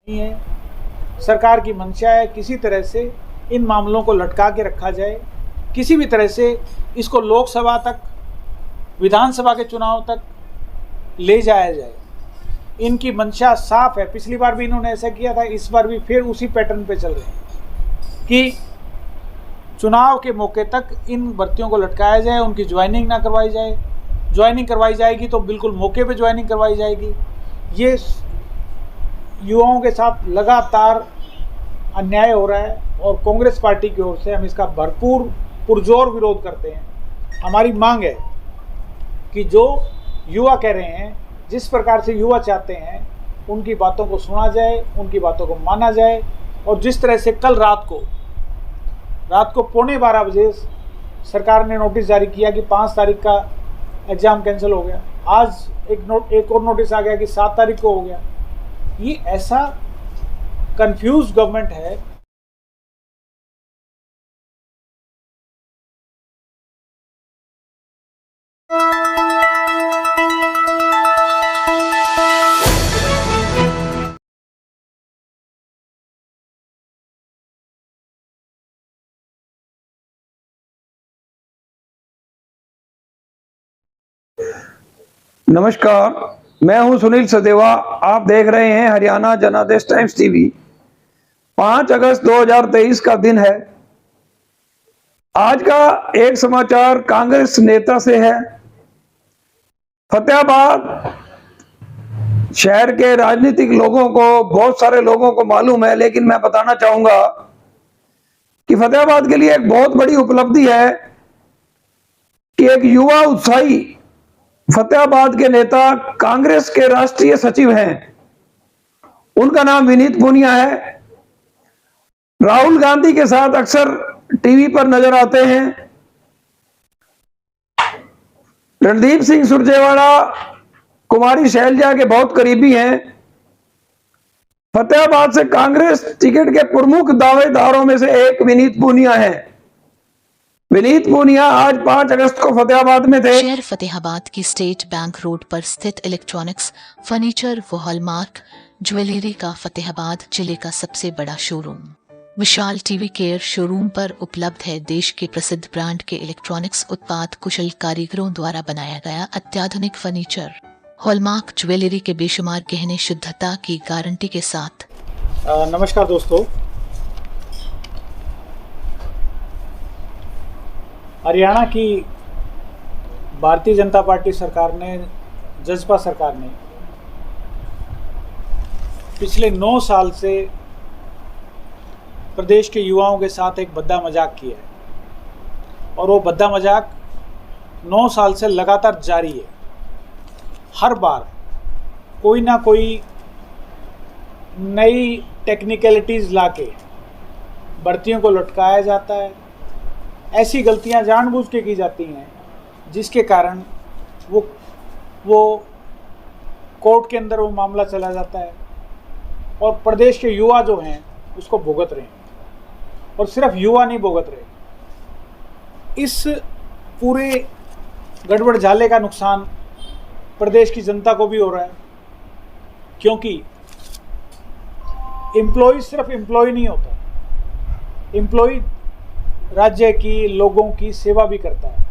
नहीं है। सरकार की मंशा है किसी तरह से इन मामलों को लटका के रखा जाए, किसी भी तरह से इसको लोकसभा तक, विधानसभा के चुनाव तक ले जाया जाए। इनकी मंशा साफ है। पिछली बार भी इन्होंने ऐसा किया था, इस बार भी फिर उसी पैटर्न पे चल रहे हैं कि चुनाव के मौके तक इन भर्तियों को लटकाया जाए, उनकी ज्वाइनिंग ना करवाई जाए। ज्वाइनिंग करवाई जाएगी तो बिल्कुल मौके पे ज्वाइनिंग करवाई जाएगी। ये युवाओं के साथ लगातार अन्याय हो रहा है और कांग्रेस पार्टी की ओर से हम इसका भरपूर पुरजोर विरोध करते हैं। हमारी मांग है कि जो युवा कह रहे हैं, जिस प्रकार से युवा चाहते हैं, उनकी बातों को सुना जाए, उनकी बातों को माना जाए। और जिस तरह से कल रात को 12:15 बजे सरकार ने नोटिस जारी किया कि 5 तारीख का एग्ज़ाम कैंसिल हो गया, आज एक और नोटिस आ गया कि 7 तारीख को हो गया। ये ऐसा कंफ्यूज गवर्नमेंट है। नमस्कार, मैं हूं सुनील सदेवा। आप देख रहे हैं हरियाणा जनादेश टाइम्स टीवी। 5 अगस्त 2023 का दिन है। आज का एक समाचार कांग्रेस नेता से है। फतेहाबाद शहर के राजनीतिक लोगों को, बहुत सारे लोगों को मालूम है, लेकिन मैं बताना चाहूंगा कि फतेहाबाद के लिए एक बहुत बड़ी उपलब्धि है कि एक युवा उत्साही फतेहाबाद के नेता कांग्रेस के राष्ट्रीय सचिव हैं। उनका नाम विनीत पूनिया है। राहुल गांधी के साथ अक्सर टीवी पर नजर आते हैं। रणदीप सिंह सुरजेवाला कुमारी शैलजा के बहुत करीबी हैं। फतेहाबाद से कांग्रेस टिकट के प्रमुख दावेदारों में से एक विनीत पूनिया है। विनीत पूनिया आज 5 अगस्त को फतेहाबाद में थे। शहर फतेहाबाद की स्टेट बैंक रोड पर स्थित इलेक्ट्रॉनिक्स, फर्नीचर व हॉलमार्क ज्वेलरी का फतेहाबाद जिले का सबसे बड़ा शोरूम विशाल टीवी केयर शोरूम पर उपलब्ध है। देश के प्रसिद्ध ब्रांड के इलेक्ट्रॉनिक्स उत्पाद कुशल कारीगरों द्वारा बनाया गया अत्याधुनिक फर्नीचर, हॉलमार्क ज्वेलरी के बेशुमार गहने शुद्धता की गारंटी के साथ। नमस्कार दोस्तों, हरियाणा की भारतीय जनता पार्टी सरकार ने, जजपा सरकार ने पिछले 9 साल से प्रदेश के युवाओं के साथ एक भद्दा मजाक किया है और वो भद्दा मजाक 9 साल से लगातार जारी है। हर बार कोई ना कोई नई टेक्निकलिटीज़ लाके भर्तियों को लटकाया जाता है। ऐसी गलतियां जानबूझ के की जाती हैं जिसके कारण वो कोर्ट के अंदर वो मामला चला जाता है और प्रदेश के युवा जो हैं उसको भुगत रहे हैं। और सिर्फ युवा नहीं भुगत रहे, इस पूरे गड़बड़ झाले का नुकसान प्रदेश की जनता को भी हो रहा है, क्योंकि एम्प्लॉय सिर्फ एम्प्लॉय नहीं होता, एम्प्लॉय राज्य की, लोगों की सेवा भी करता है,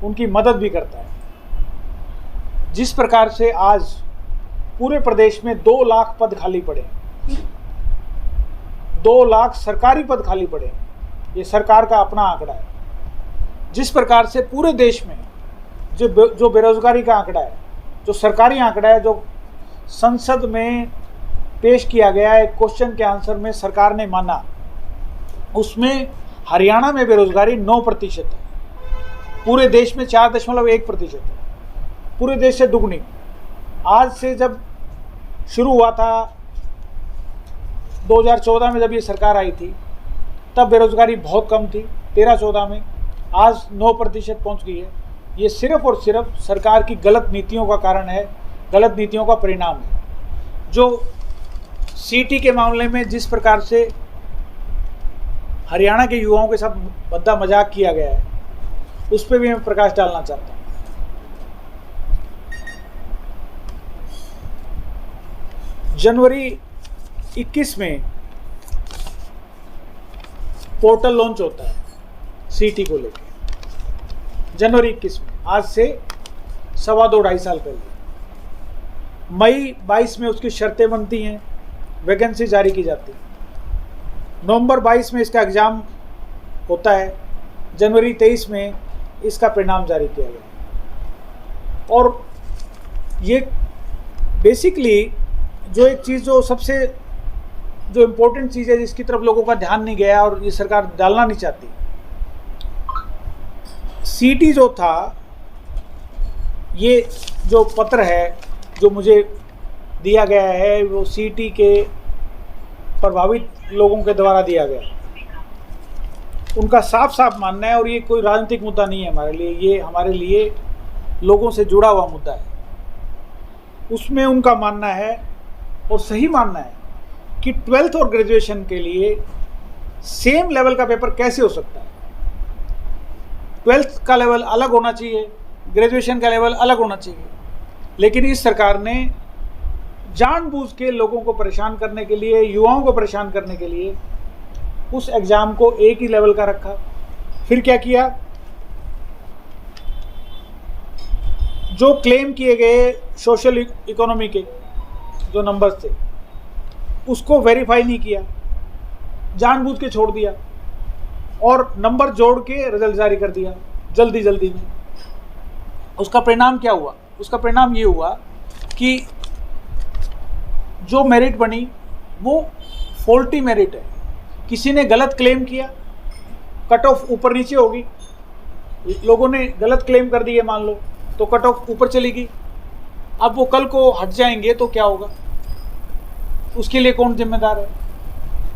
उनकी मदद भी करता है। जिस प्रकार से आज पूरे प्रदेश में 2 लाख पद खाली पड़े, 2 लाख सरकारी पद खाली पड़े, ये सरकार का अपना आंकड़ा है। जिस प्रकार से पूरे देश में जो बेरोजगारी का आंकड़ा है, जो सरकारी आंकड़ा है, जो संसद में पेश किया गया है, क्वेश्चन के आंसर में सरकार ने माना, उसमें हरियाणा में बेरोजगारी 9% है। पूरे देश में 4.1% है, पूरे देश से दुगनी। आज से जब शुरू हुआ था 2014 में, जब ये सरकार आई थी, तब बेरोजगारी बहुत कम थी 13-14 में, आज 9% पहुंच गई है। ये सिर्फ और सिर्फ सरकार की गलत नीतियों का कारण है, गलत नीतियों का परिणाम है। जो सीटी के मामले में जिस प्रकार से हरियाणा के युवाओं के साथ भद्दा मजाक किया गया है, उस पर भी मैं प्रकाश डालना चाहता हूँ। जनवरी 21 में पोर्टल लॉन्च होता है सीटी को लेकर, जनवरी 21 में, आज से 2.5 साल पहले। मई 22 में उसकी शर्तें बनती हैं, वैकेंसी जारी की जाती है। नवंबर 22 में इसका एग्ज़ाम होता है, जनवरी 23 में इसका परिणाम जारी किया गया। और ये बेसिकली जो एक चीज़ जो सबसे जो इम्पोर्टेंट चीज़ है जिसकी तरफ लोगों का ध्यान नहीं गया और ये सरकार डालना नहीं चाहती, सीटी जो था, ये जो पत्र है जो मुझे दिया गया है वो सीटी के प्रभावित लोगों के द्वारा दिया गया। उनका साफ साफ मानना है, और ये कोई राजनीतिक मुद्दा नहीं है हमारे लिए, ये हमारे लिए लोगों से जुड़ा हुआ मुद्दा है। उसमें उनका मानना है और सही मानना है कि 12th और ग्रेजुएशन के लिए सेम लेवल का पेपर कैसे हो सकता है। 12th का लेवल अलग होना चाहिए, ग्रेजुएशन का लेवल अलग होना चाहिए। लेकिन इस सरकार ने जानबूझ के लोगों को परेशान करने के लिए, युवाओं को परेशान करने के लिए उस एग्ज़ाम को एक ही लेवल का रखा। फिर क्या किया, जो क्लेम किए गए सोशल इकोनॉमी के जो नंबर्स थे उसको वेरीफाई नहीं किया, जानबूझ के छोड़ दिया और नंबर जोड़ के रिजल्ट जारी कर दिया जल्दी जल्दी में। उसका परिणाम क्या हुआ? उसका परिणाम ये हुआ कि जो मेरिट बनी वो फॉल्टी मेरिट है। किसी ने गलत क्लेम किया, कट ऑफ ऊपर नीचे होगी, लोगों ने गलत क्लेम कर दिए मान लो, तो कट ऑफ ऊपर चली गई। अब वो कल को हट जाएंगे तो क्या होगा, उसके लिए कौन जिम्मेदार है?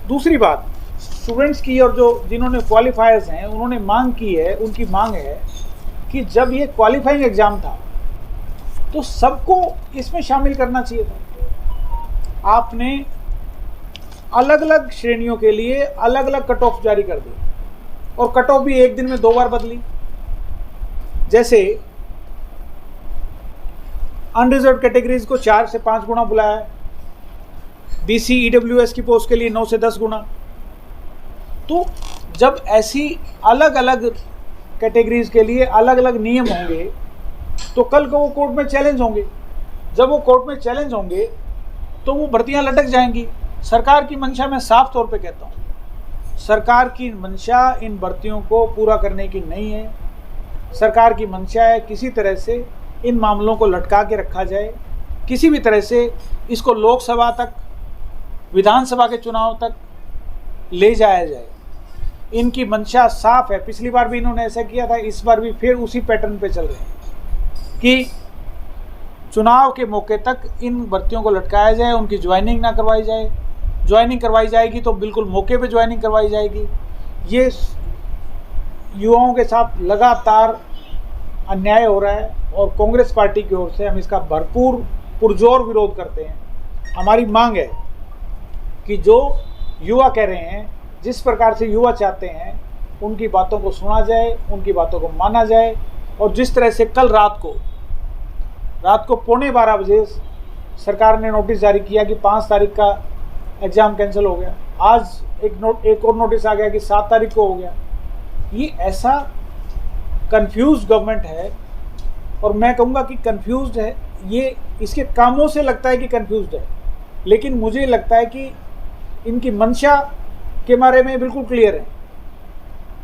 दूसरी बात, स्टूडेंट्स की और जो जिन्होंने क्वालिफायर्स हैं उन्होंने मांग की है, उनकी मांग है कि जब ये क्वालिफाइंग एग्ज़ाम था तो सबको इसमें शामिल करना चाहिए था। आपने अलग अलग श्रेणियों के लिए अलग अलग कट ऑफ जारी कर दी, और कट ऑफ भी एक दिन में 2 बार बदली। जैसे अनरिजर्व कैटेगरीज को 4 से 5 गुना बुलाया, BC EWS की पोस्ट के लिए 9 से 10 गुना। तो जब ऐसी अलग अलग कैटेगरीज के लिए अलग अलग नियम होंगे तो कल को वो कोर्ट में चैलेंज होंगे। जब वो कोर्ट में चैलेंज होंगे तो वो भर्तियां लटक जाएंगी। सरकार की मंशा, मैं साफ तौर पे कहता हूँ, सरकार की मंशा इन भर्तियों को पूरा करने की नहीं है। सरकार की मंशा है किसी तरह से इन मामलों को लटका के रखा जाए, किसी भी तरह से इसको लोकसभा तक, विधानसभा के चुनाव तक ले जाया जाए। इनकी मंशा साफ है। पिछली बार भी इन्होंने ऐसा किया था, इस बार भी फिर उसी पैटर्न पे चल रहे हैं कि चुनाव के मौके तक इन भर्तियों को लटकाया जाए, उनकी ज्वाइनिंग ना करवाई जाए। ज्वाइनिंग करवाई जाएगी तो बिल्कुल मौके पे ज्वाइनिंग करवाई जाएगी। ये युवाओं के साथ लगातार अन्याय हो रहा है और कांग्रेस पार्टी की ओर से हम इसका भरपूर पुरजोर विरोध करते हैं। हमारी मांग है कि जो युवा कह रहे हैं, जिस प्रकार से युवा चाहते हैं, उनकी बातों को सुना जाए, उनकी बातों को माना जाए। और जिस तरह से कल रात को 12:15 बजे सरकार ने नोटिस जारी किया कि 5 तारीख का एग्ज़ाम कैंसिल हो गया, आज एक और नोटिस आ गया कि 7 तारीख को हो गया। ये ऐसा कंफ्यूज गवर्नमेंट है, और मैं कहूँगा कि कंफ्यूज्ड है। ये इसके कामों से लगता है कि कंफ्यूज्ड है, लेकिन मुझे लगता है कि इनकी मंशा के बारे में बिल्कुल क्लियर है।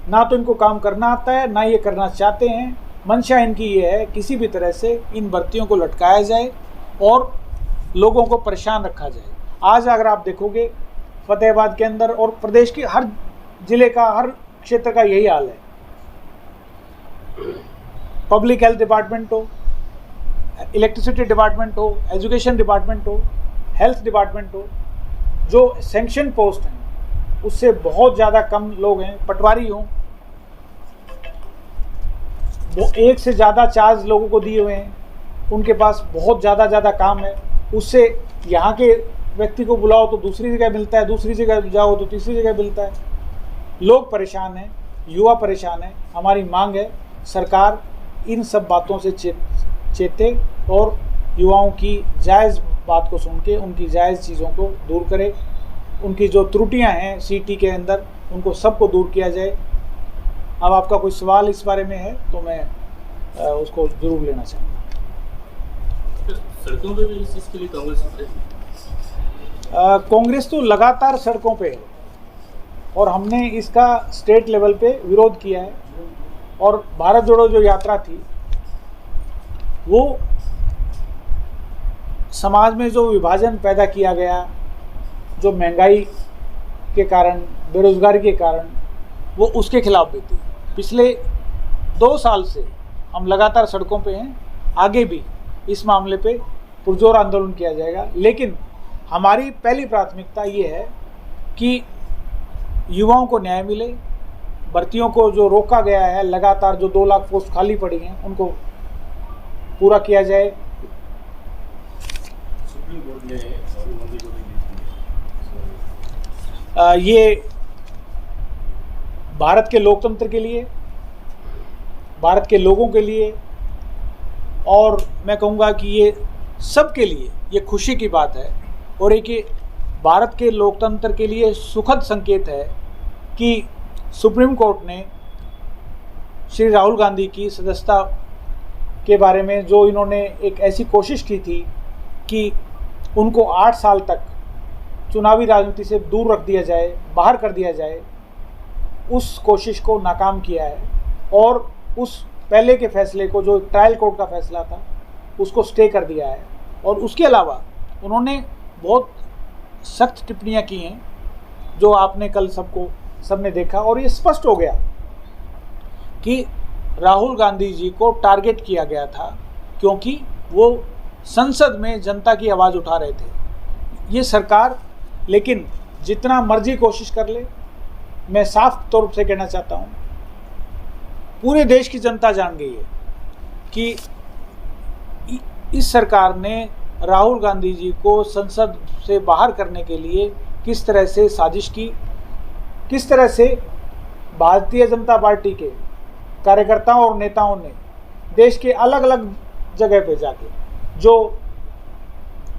ना तो इनको काम करना आता है, ना ये करना चाहते हैं। मंशा इनकी ये है किसी भी तरह से इन भर्तियों को लटकाया जाए और लोगों को परेशान रखा जाए। आज अगर आप देखोगे फतेहाबाद के अंदर और प्रदेश के हर जिले का, हर क्षेत्र का यही हाल है। पब्लिक हेल्थ डिपार्टमेंट हो, इलेक्ट्रिसिटी डिपार्टमेंट हो, एजुकेशन डिपार्टमेंट हो, हेल्थ डिपार्टमेंट हो, जो सैंक्शन पोस्ट हैं उससे बहुत ज़्यादा कम लोग हैं। पटवारी हों, वो 1 से ज़्यादा चार्ज लोगों को दिए हुए हैं, उनके पास बहुत ज़्यादा काम है। उससे यहाँ के व्यक्ति को बुलाओ तो दूसरी जगह मिलता है, दूसरी जगह जाओ तो तीसरी जगह मिलता है। लोग परेशान हैं, युवा परेशान है। हमारी मांग है सरकार इन सब बातों से चेते और युवाओं की जायज़ बात को सुन के उनकी जायज़ चीज़ों को दूर करे उनकी जो त्रुटियां हैं सीटी के अंदर उनको सबको दूर किया जाए। अब आपका कोई सवाल इस बारे में है तो मैं उसको जरूर लेना चाहूँगा। सड़कों पे भी इस चीज़ के लिए कांग्रेस कांग्रेस तो लगातार सड़कों पे है और हमने इसका स्टेट लेवल पे विरोध किया है। और भारत जोड़ो जो यात्रा थी वो समाज में जो विभाजन पैदा किया गया, जो महंगाई के कारण, बेरोजगारी के कारण, वो उसके खिलाफ भी थी। पिछले 2 साल से हम लगातार सड़कों पे हैं, आगे भी इस मामले पे पुरजोर आंदोलन किया जाएगा। लेकिन हमारी पहली प्राथमिकता ये है कि युवाओं को न्याय मिले, भर्तियों को जो रोका गया है, लगातार जो 2 लाख पोस्ट खाली पड़ी हैं उनको पूरा किया जाए। सुप्रीम कोर्ट ने राहुल गांधी को ये भारत के लोकतंत्र के लिए, भारत के लोगों के लिए और मैं कहूँगा कि ये सबके लिए ये खुशी की बात है। और एक ये भारत के लोकतंत्र के लिए सुखद संकेत है कि सुप्रीम कोर्ट ने श्री राहुल गांधी की सदस्यता के बारे में जो इन्होंने एक ऐसी कोशिश की थी कि उनको 8 साल तक चुनावी राजनीति से दूर रख दिया जाए, बाहर कर दिया जाए, उस कोशिश को नाकाम किया है। और उस पहले के फैसले को, जो ट्रायल कोर्ट का फैसला था, उसको स्टे कर दिया है। और उसके अलावा उन्होंने बहुत सख्त टिप्पणियां की हैं जो आपने कल सबने देखा। और ये स्पष्ट हो गया कि राहुल गांधी जी को टारगेट किया गया था क्योंकि वो संसद में जनता की आवाज़ उठा रहे थे। ये सरकार लेकिन जितना मर्जी कोशिश कर ले, मैं साफ तौर से कहना चाहता हूँ, पूरे देश की जनता जान गई है कि इस सरकार ने राहुल गांधी जी को संसद से बाहर करने के लिए किस तरह से साजिश की, किस तरह से भारतीय जनता पार्टी के कार्यकर्ताओं और नेताओं ने देश के अलग अलग जगह पे जाके जो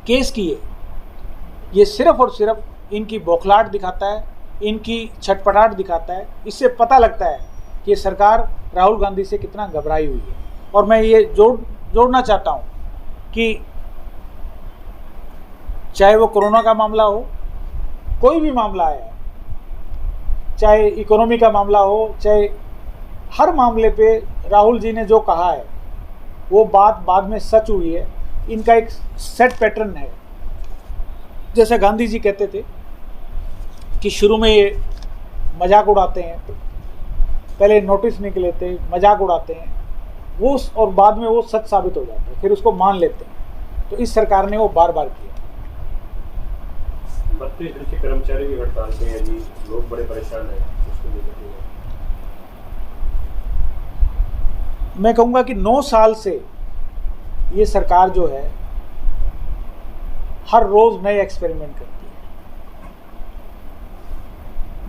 केस किए। ये सिर्फ और सिर्फ इनकी बौखलाहट दिखाता है, इनकी छटपटाहट दिखाता है। इससे पता लगता है कि ये सरकार राहुल गांधी से कितना घबराई हुई है। और मैं ये जोड़ना चाहता हूँ कि चाहे वो कोरोना का मामला हो, कोई भी मामला है, चाहे इकोनॉमी का मामला हो, चाहे हर मामले पे राहुल जी ने जो कहा है वो बात बाद में सच हुई है। इनका एक सेट पैटर्न है। जैसे गांधी जी कहते थे कि शुरू में ये मजाक उड़ाते हैं, पहले नोटिस निकले थे, मजाक उड़ाते हैं वो, और बाद में वो सच साबित हो जाता है, फिर उसको मान लेते हैं। तो इस सरकार ने वो बार बार किया। बढ़ते कृषि कर्मचारी की हड़ताल पे हैं जी, लोग बड़े परेशान हैं उसको लेकर। मैं कहूँगा कि 9 साल से ये सरकार जो है हर रोज़ नए एक्सपेरिमेंट करती है।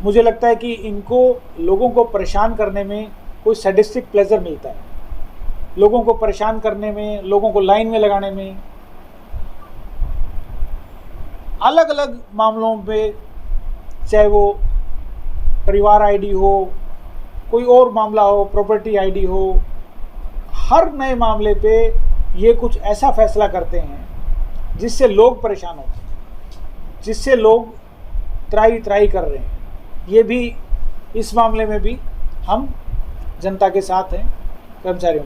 मुझे लगता है कि इनको लोगों को परेशान करने में कोई सैडिस्टिक प्लेजर मिलता है, लोगों को परेशान करने में, लोगों को लाइन में लगाने में। अलग अलग मामलों पे, चाहे वो परिवार आईडी हो, कोई और मामला हो, प्रॉपर्टी आईडी हो, हर नए मामले पे ये कुछ ऐसा फैसला करते हैं जिससे लोग परेशान होते हैं, जिससे लोग त्राही त्राही कर रहे हैं। ये भी, इस मामले में भी हम जनता के साथ हैं, कर्मचारियों।